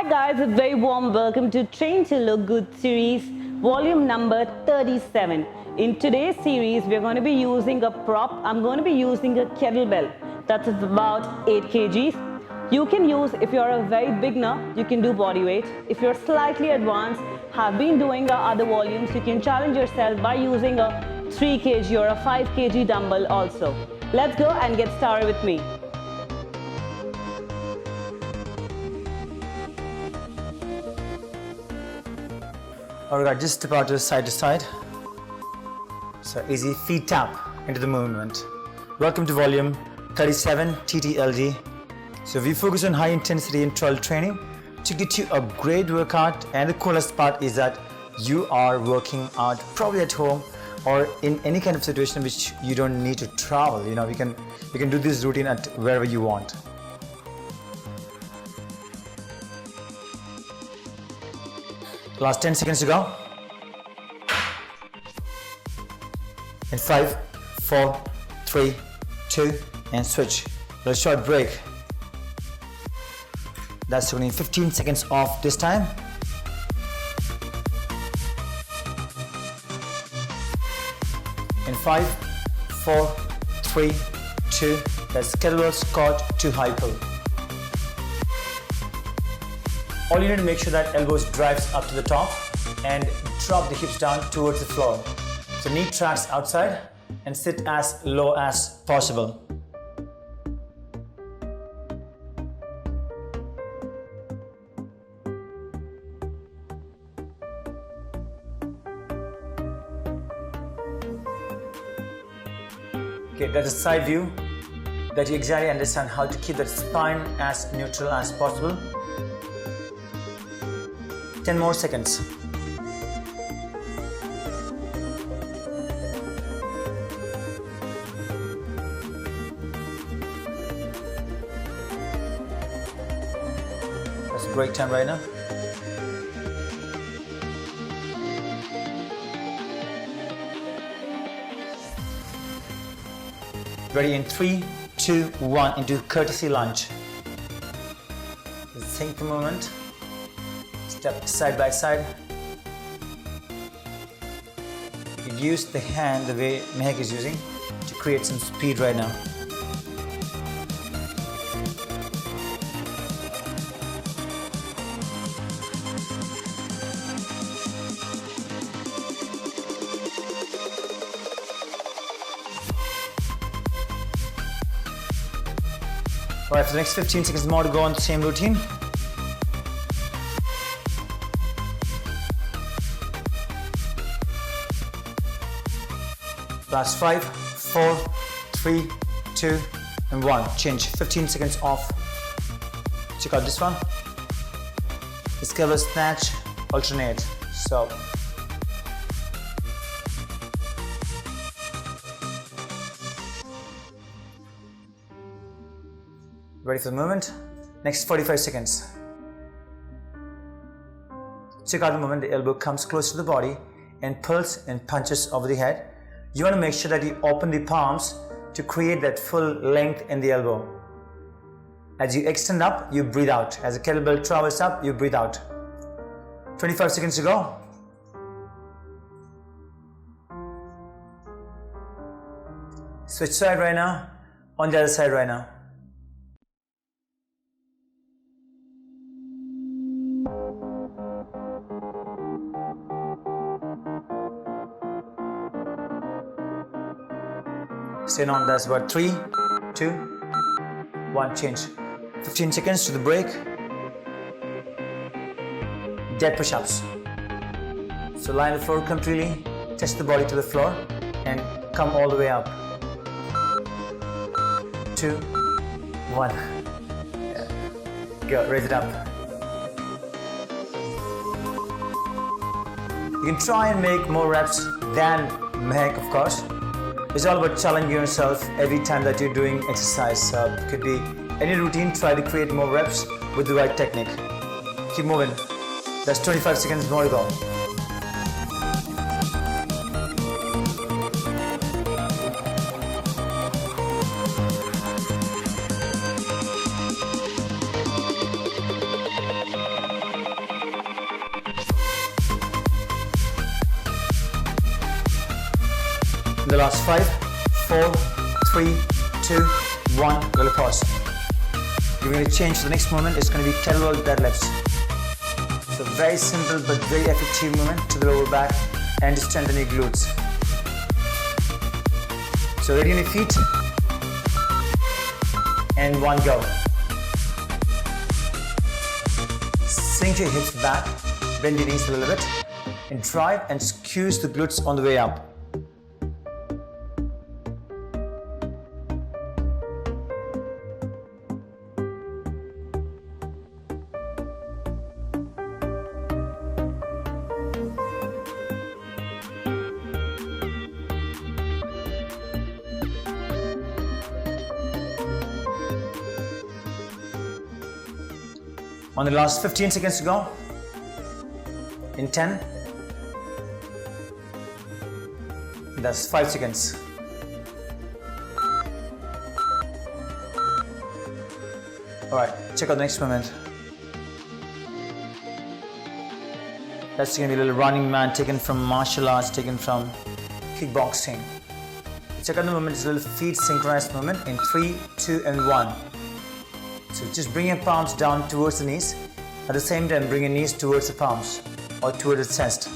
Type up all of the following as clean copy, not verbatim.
Hi guys, a very warm welcome to Train to Look Good series, volume number 37. In today's series, we're going to be using a prop. I'm going to be using a kettlebell that's about 8 kgs. You can use, if you're a very beginner, you can do body weight. If you're slightly advanced, have been doing other volumes, you can challenge yourself by using a 3 kg or a 5 kg dumbbell also. Let's go and get started with me. Alright, just step out to side to side. So easy feet tap into the movement. Welcome to volume 37 TTLD. So we focus on high intensity interval training to get you a great workout, and the coolest part is that you are working out probably at home or in any kind of situation which you don't need to travel. You know, we can do this routine at wherever you want. Last 10 seconds to go. In 5, 4, 3, 2, and switch. A short break. That's only 15 seconds off this time. In 5, 4, 3, 2, that's kettlebell squat to high pull. All you need to make sure that elbows drives up to the top and drop the hips down towards the floor. So knee tracks outside and sit as low as possible. Okay, that's a side view that you exactly understand how to keep that spine as neutral as possible. 10 more seconds. That's a great time right now. Ready in 3, 2, 1 into courtesy lunge. Think the movement. Step side by side. You use the hand the way Maahek is using to create some speed right now. Alright, for the next 15 seconds more to go on the same routine. Last 5, 4, 3, 2, and 1. Change. 15 seconds off. Check out this one. It's called Snatch Alternate. So, ready for the movement? Next 45 seconds. Check out the moment the elbow comes close to the body and pulls and punches over the head. You want to make sure that you open the palms to create that full length in the elbow. As you extend up, you breathe out. As the kettlebell travels up, you breathe out. 25 seconds to go. Switch side right now, on the other side right now. Stay on, that's about 3, 2, 1, change. 15 seconds to the break. Dead push-ups. So lie on the floor completely, touch the body to the floor and come all the way up. 2, 1. Go, raise it up. You can try and make more reps than Maahek, of course. It's all about challenging yourself every time that you're doing exercise. It could be any routine, try to create more reps with the right technique. Keep moving. That's 25 seconds more to go. In the last 5, 4, 3, 2, 1. Little pause. We're going to change to the next movement. It's going to be kettlebell deadlifts. So very simple but very effective movement to the lower back and to strengthen your glutes. So ready on your feet. And 1 go. Sink your hips back, bend your knees a little bit, and drive and squeeze the glutes on the way up. On the last 15 seconds to go. In 10. That's 5 seconds. Alright, check out the next movement. That's going to be a little running man taken from martial arts, taken from kickboxing. Check out the movement, it's a little feet synchronized movement in 3, 2 and 1. So just bring your palms down towards the knees. At the same time, bring your knees towards the palms or towards the chest.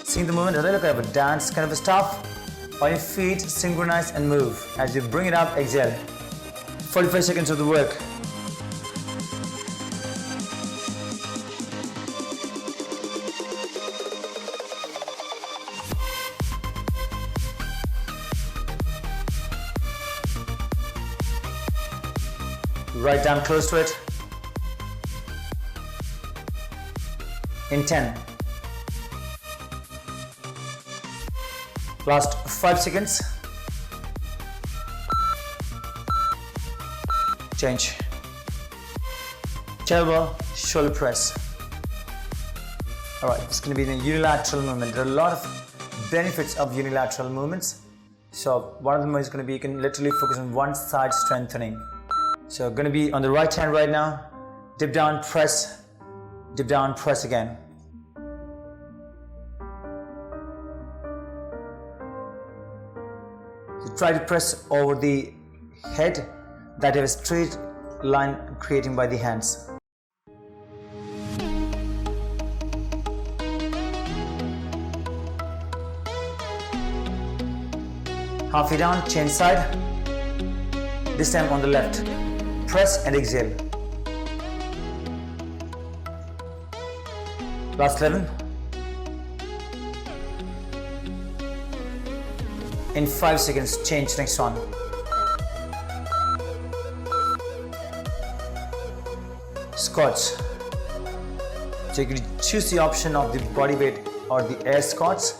Seeing the movement, a little bit of a dance kind of a stuff. On your feet, synchronize and move. As you bring it up, exhale. 45 seconds of the work. Right down close to it. In 10. Last 5 seconds. Change. Kettlebell, shoulder press. Alright, it's going to be a unilateral movement. There are a lot of benefits of unilateral movements. So one of them is going to be you can literally focus on one side strengthening. So going to be on the right hand right now. Dip down, press. Dip down, press again. So try to press over the head that you have a straight line creating by the hands. Halfway down, change side. This time on the left. Press and exhale. Last 11. In 5 seconds, change next one. Squats. So you can choose the option of the body weight or the air squats.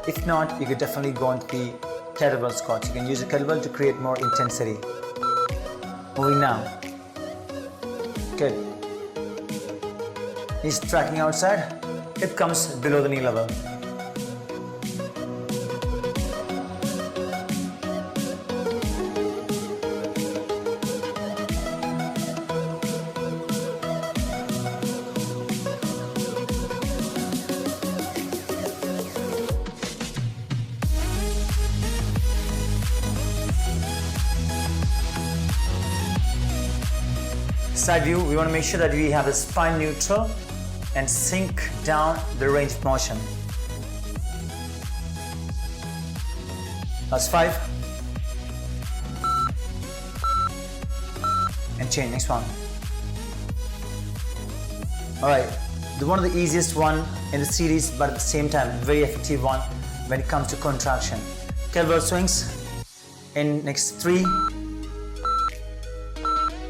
If not, you could definitely go into the kettlebell squats. You can use a kettlebell to create more intensity. Moving now. Good. Knees tracking outside. Hip comes below the knee level. Side view, we want to make sure that we have the spine neutral and sink down the range of motion. Last 5. And change, next one. Alright, one of the easiest one in the series, but at the same time, very effective one when it comes to contraction. Kettlebell swings in next 3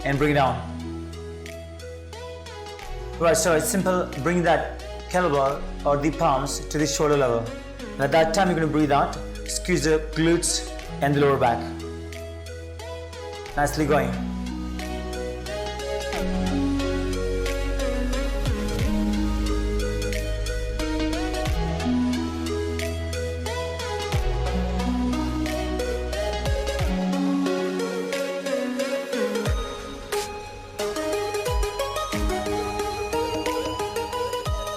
and bring it down. Right, so it's simple, bring that kettlebell or the palms to the shoulder level. And at that time you're going to breathe out, squeeze the glutes and the lower back. Nicely going.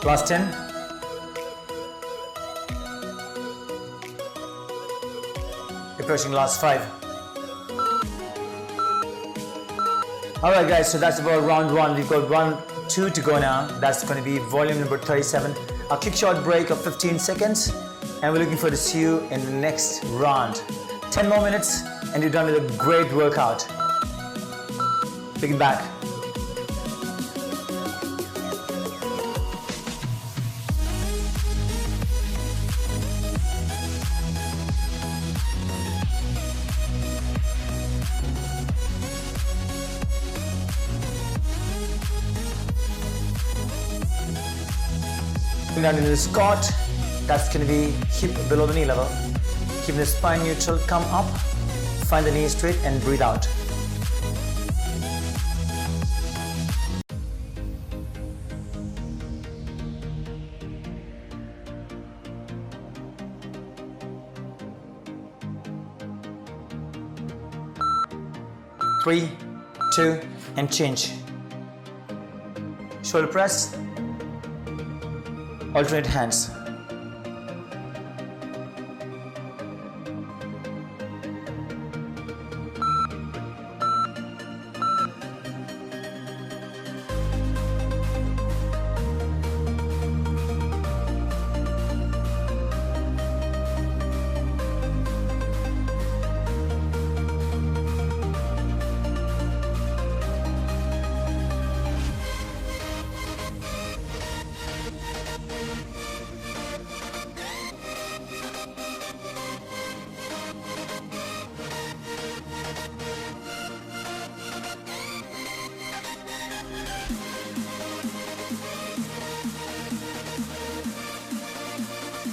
Last 10. approaching last 5. Alright guys, so that's about round 1. We've got 1, 2 to go now. That's going to be volume number 37. A quick short break of 15 seconds and we're looking forward to see you in the next round. 10 more minutes and you're done with a great workout. Pick it back. Down into the squat, that's going to be hip below the knee level. Keeping the spine neutral, come up, find the knee straight and breathe out. Three, 2, and change. Shoulder press. Alternate hands.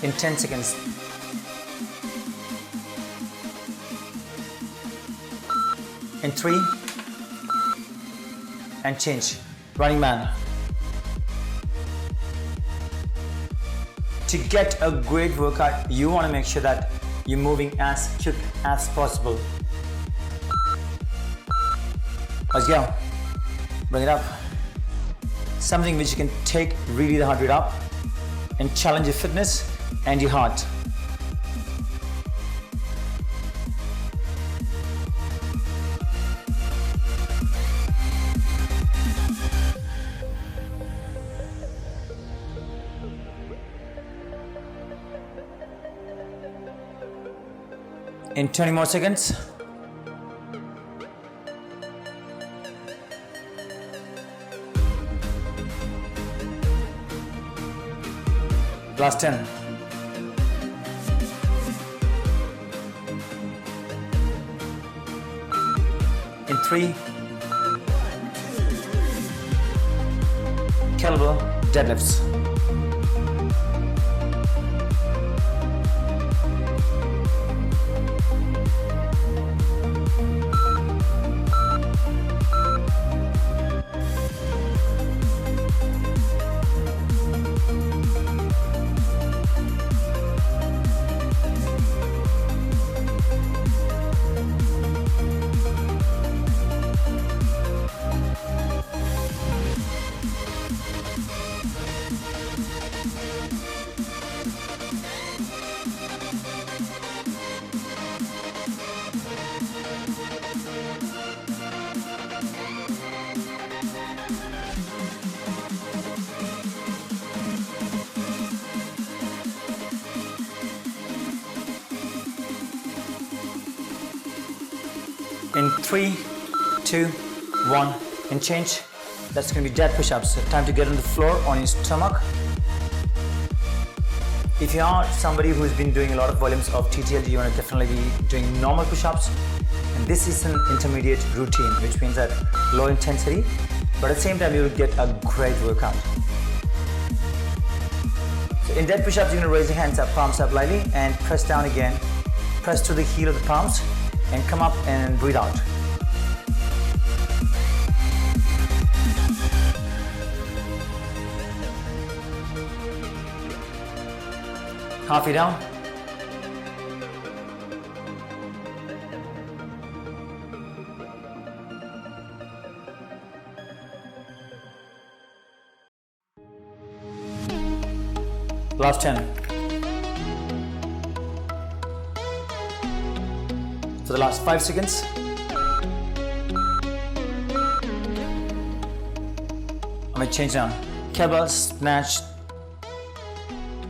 In 10 seconds. In 3, and change. Running man. To get a great workout, you want to make sure that you're moving as quick as possible. Let's go. Bring it up. Something which you can take really the heart rate up and challenge your fitness and your heart. In 20 more seconds. Last 10. In 3. Kettlebell deadlifts. In 3, 2, 1, and change. That's going to be dead push-ups. Time to get on the floor on your stomach. If you are somebody who's been doing a lot of volumes of TTLG, you want to definitely be doing normal push-ups. And this is an intermediate routine, which means that low intensity, but at the same time you will get a great workout. So in dead push-ups, you're going to raise your hands up, palms up lightly, and press down again. Press to the heel of the palms, and come up and breathe out. Halfway down. Last 10. for the last 5 seconds. I'm going to change now. Kettlebell snatch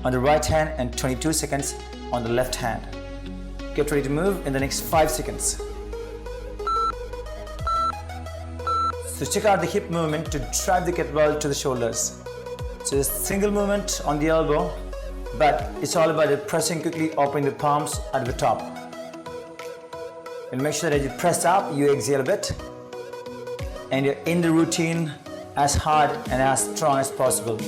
on the right hand and 22 seconds on the left hand. Get ready to move in the next 5 seconds. So check out the hip movement to drive the kettlebell to the shoulders. So a single movement on the elbow, but it's all about it pressing quickly, opening the palms at the top. And make sure that as you press up, you exhale a bit. And you're in the routine as hard and as strong as possible.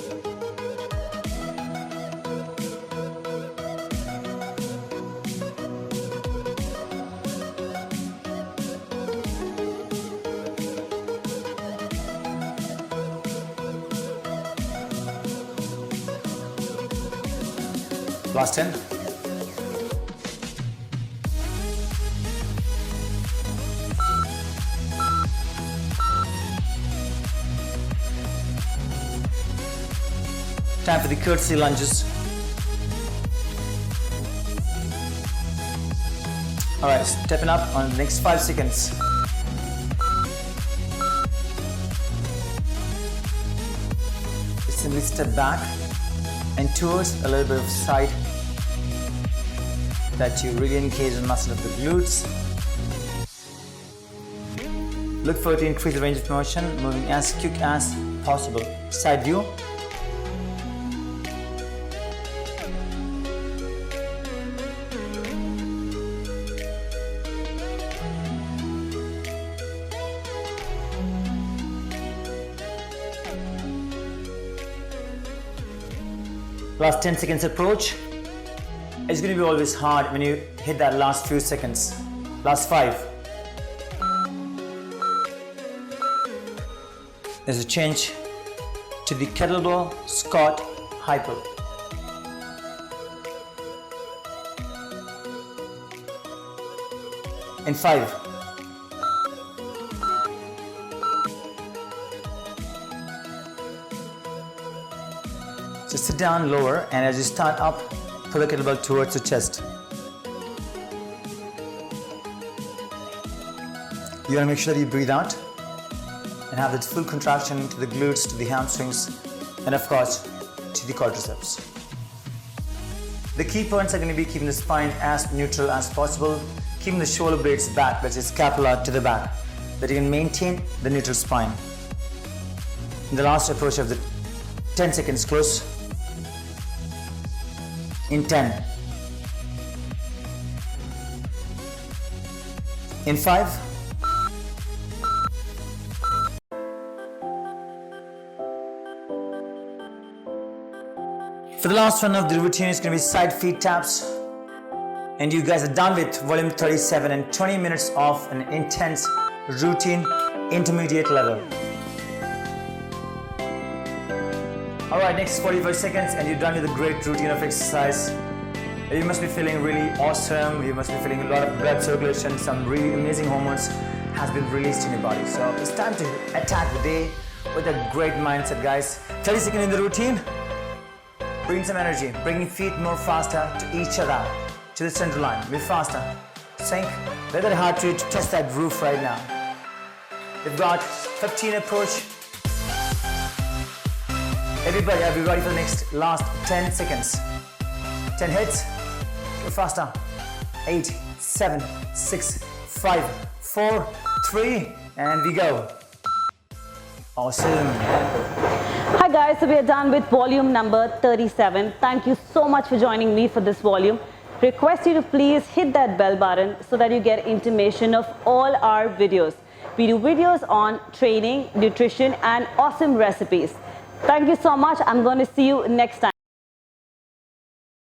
Last 10. Time for the courtesy lunges. Alright, stepping up on the next 5 seconds. Simply step back and towards a little bit of side that you really engage the muscle of the glutes. Look for it to increase the range of motion, moving as quick as possible. Side view. Last 10 seconds approach. It's going to be always hard when you hit that last few seconds. Last 5. There's a change to the kettlebell squat hyper. In 5. So sit down lower, and as you start up, pull the kettlebell towards the chest. You want to make sure that you breathe out and have that full contraction to the glutes, to the hamstrings, and of course, to the quadriceps. The key points are going to be keeping the spine as neutral as possible, keeping the shoulder blades back, that is scapula to the back, that you can maintain the neutral spine. In the last approach of the 10 seconds close. In 10. In 5. For the last one of the routine, it's going to be side feet taps. And you guys are done with volume 37 and 20 minutes of an intense routine, intermediate level. Alright, next 45 seconds and you're done with a great routine of exercise. You must be feeling really awesome, you must be feeling a lot of blood circulation, some really amazing hormones has been released in your body. So it's time to attack the day with a great mindset, guys. 30 seconds in the routine. Bring some energy, bringing feet more faster to each other, to the center line, a bit faster. Sink, let that heart rate test that roof right now. We've got 15 approach. Everybody, are we ready for the next last 10 seconds? 10 hits, go faster. 8, 7, 6, 5, 4, 3, and we go. Awesome. Hi guys, so we are done with volume number 37. Thank you so much for joining me for this volume. Request you to please hit that bell button so that you get intimation of all our videos. We do videos on training, nutrition, and awesome recipes. Thank you so much. I'm going to see you next time.